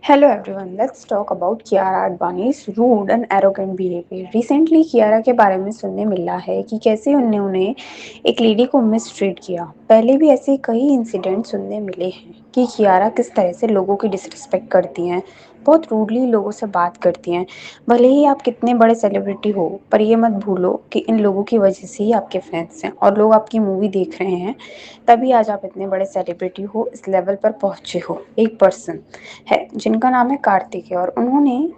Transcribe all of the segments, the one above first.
Hello everyone, let's talk about Kiara Advani's rude and arrogant behavior. Recently Kiara के बारे में सुनने मिला है कि कैसे उन्होंने एक लेडी को मिसट्रीट किया। पहले भी ऐसे कई इंसिडेंट सुनने मिले हैं कि कियारा किस तरह से लोगों की डिसरिस्पेक्ट करती हैं, बहुत रूडली लोगों से बात करती हैं। भले ही आप कितने बड़े सेलिब्रिटी हो, पर ये मत भूलो कि इन लोगों की वजह से ही आपके फैंस हैं और लोग आपकी मूवी देख रहे हैं। तभी आज आप इतने बड़े सेलिब्रिटी हो, इस लेवल पर पहुंचे हो। एक पर्सन है जिनका नाम है कार्तिक है और उन्होंने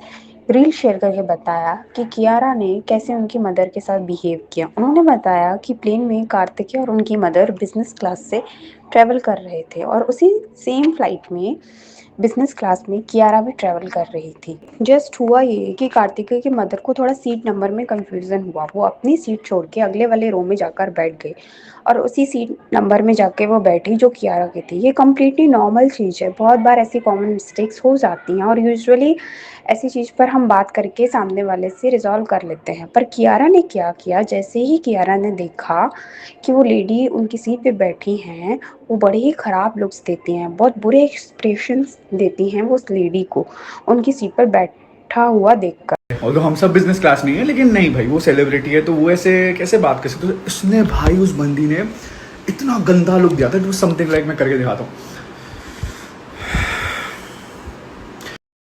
रील शेयर करके बताया कि कियारा ने कैसे उनकी मदर के साथ बिहेव किया। उन्होंने बताया कि प्लेन में कार्तिक और उनकी मदर बिजनेस क्लास से ट्रैवल कर रहे थे और उसी सेम फ्लाइट में बिजनेस क्लास में कियारा भी ट्रैवल कर रही थी। जस्ट हुआ ये कि कार्तिकेय की मदर को थोड़ा सीट नंबर में कंफ्यूजन हुआ। वो अपनी सीट छोड़ के अगले वाले रो में जाकर बैठ गई और उसी सीट नंबर में जाके वो बैठी जो कियारा की थी। ये कम्प्लीटली नॉर्मल चीज़ है, बहुत बार ऐसी कॉमन मिस्टेक्स हो जाती हैं और यूजुअली ऐसी चीज़ पर हम बात करके सामने वाले से रिजॉल्व कर लेते हैं। पर कियारा ने क्या किया, जैसे ही कियारा ने देखा कि वो लेडी उनकी सीट पे बैठी हैं, वो बड़े ही ख़राब लुक्स देती हैं, बहुत बुरे एक्सप्रेशंस देती हैं वो उस लेडी को उनकी सीट पर बैठा हुआ देखकर। और हम सब बिजनेस क्लास नहीं है, लेकिन नहीं भाई, वो सेलिब्रिटी है तो वो ऐसे कैसे बात कर सकते हो। उसने भाई, उस बंदी ने इतना गंदा लुक दिया था, जो समथिंग लाइक मैं करके दिखाता हूँ।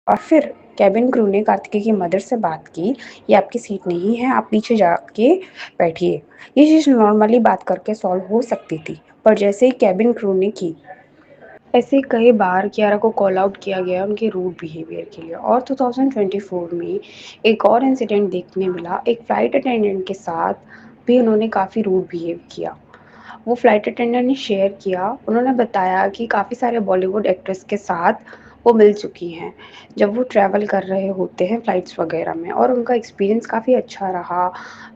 और फिर कैबिन क्रू ने कार्तिकेय की मदर से बात की, ये आपकी सीट नहीं है, आप पीछे जाके बैठिए। ये चीज़ नॉर्मली बात करके सॉल्व हो सकती थी, पर जैसे ही कैबिन क्रू ने की, ऐसे कई बार कियारा को कॉल आउट किया गया उनके रूड बिहेवियर के लिए। और 2024 में एक और इंसिडेंट देखने मिला, एक फ़्लाइट अटेंडेंट के साथ भी उन्होंने काफ़ी रूड बिहेव किया। वो फ़्लाइट अटेंडेंट ने शेयर किया, उन्होंने बताया कि काफ़ी सारे बॉलीवुड एक्ट्रेस के साथ वो मिल चुकी हैं जब वो ट्रैवल कर रहे होते हैं फ़्लाइट्स वगैरह में, और उनका एक्सपीरियंस काफ़ी अच्छा रहा।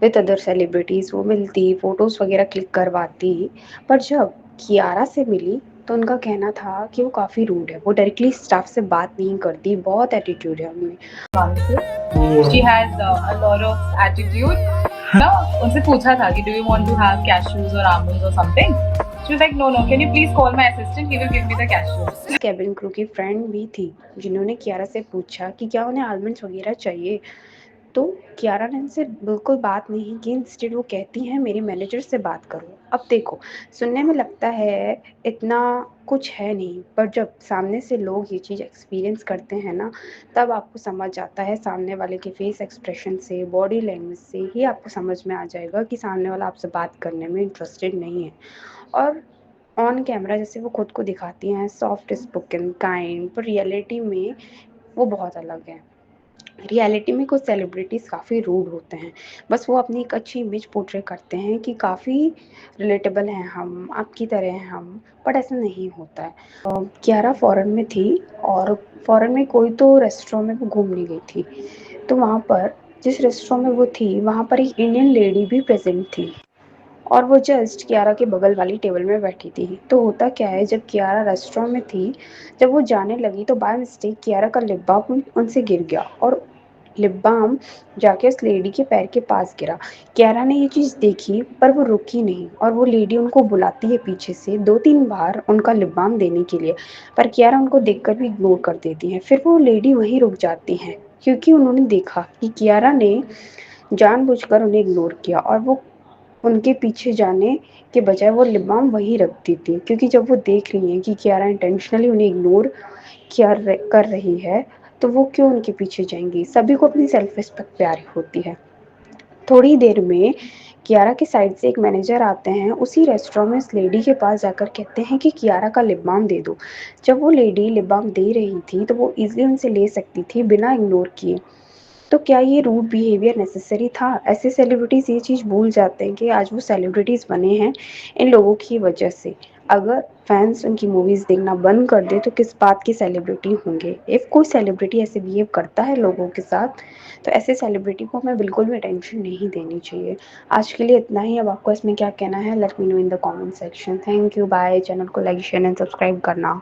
विद अदर सेलिब्रिटीज़ वो मिलती, फ़ोटोज़ वगैरह क्लिक करवाती। पर जब कियारा से मिली तो उनका कहना था कि वो काफ़ी रूड है, वो डायरेक्टली स्टाफ से बात नहीं करती, बहुत एटीट्यूड है उनमें। She has a lot of attitude. ना उनसे पूछा था कि do you want to have cashews or almonds or something? She was like, no, no. Can you please call my assistant? He will give me the cashews. Cabin crew की friend भी थी जिन्होंने कियारा से पूछा कि क्या उन्हें आलमंड्स वगैरह चाहिए, तो कियारा ने उनसे बिल्कुल बात नहीं की। इंस्टेड वो कहती हैं मेरे मैनेजर से बात करो। अब देखो, सुनने में लगता है इतना कुछ है नहीं, पर जब सामने से लोग ये चीज़ एक्सपीरियंस करते हैं ना, तब आपको समझ आता है। सामने वाले के फेस एक्सप्रेशन से, बॉडी लैंग्वेज से ही आपको समझ में आ जाएगा कि सामने वाला आपसे बात करने में इंटरेस्टेड नहीं है। और ऑन कैमरा जैसे वो खुद को दिखाती हैं सॉफ्ट स्पोकन, काइंड, पर रियलिटी में वो बहुत अलग है। रियलिटी में कुछ सेलिब्रिटीज़ काफ़ी रूड होते हैं, बस वो अपनी एक अच्छी इमेज पोर्ट्रे करते हैं कि काफ़ी रिलेटेबल हैं हम, आपकी तरह हैं हम, बट ऐसा नहीं होता है। कियारा फ़ॉरेन में थी और फ़ॉरेन में कोई तो रेस्टोरेंट में वो घूमने गई थी, तो वहाँ पर जिस रेस्टोरेंट में वो थी वहाँ पर एक इंडियन लेडी भी प्रेजेंट थी और वो जस्ट कियारा के बगल वाली टेबल में बैठी थी। तो होता क्या है, जब कियारा रेस्टोरेंट में थी, जब वो जाने लगी तो बाय मिस्टेक कियारा का लिप बाम उनसे गिर गया और लिप बाम जाके उस लेडी के पैर के पास गिरा। कियारा ने ये चीज़ देखी पर वो रुकी नहीं और वो लेडी उनको बुलाती है पीछे से 2-3 बार उनका लिप बाम देने के लिए, पर कियारा उनको देखकर भी इग्नोर कर देती है। फिर वो लेडी वहीं रुक जाती हैं क्योंकि उन्होंने देखा कि कियारा ने जानबूझकर उन्हें इग्नोर किया और वो उनके पीछे जाने के बजाय वो लिप बाम वहीं रख देती, क्योंकि जब वो देख रही हैं कि कियारा इंटेंशनली उन्हें इग्नोर कर रही है, तो वो क्यों उनके पीछे जाएंगी। सभी को अपनी सेल्फ रिस्पेक्ट प्यारी होती है। थोड़ी देर में कियारा की साइड से एक मैनेजर आते हैं, उसी रेस्टोरेंट में उस लेडी के पास जाकर कहते हैं कि कियारा का लिप बाम दे दो। जब वो लेडी लिप बाम दे रही थी तो वो इजीली उनसे ले सकती थी बिना इग्नोर किए। तो क्या ये रूड बिहेवियर नेसेसरी था? ऐसे सेलिब्रिटीज़ ये चीज़ भूल जाते हैं कि आज वो सेलिब्रिटीज़ बने हैं इन लोगों की वजह से। अगर फैंस उनकी मूवीज़ देखना बंद कर दे तो किस बात के सेलिब्रिटी होंगे। इफ़ कोई सेलिब्रिटी ऐसे बिहेव करता है लोगों के साथ, तो ऐसे सेलिब्रिटी को हमें बिल्कुल भी अटेंशन नहीं देनी चाहिए। आज के लिए इतना ही। अब आपको इसमें क्या कहना है, let me know in the comment section. Thank you, bye. Channel को लाइक, शेयर एंड सब्सक्राइब करना।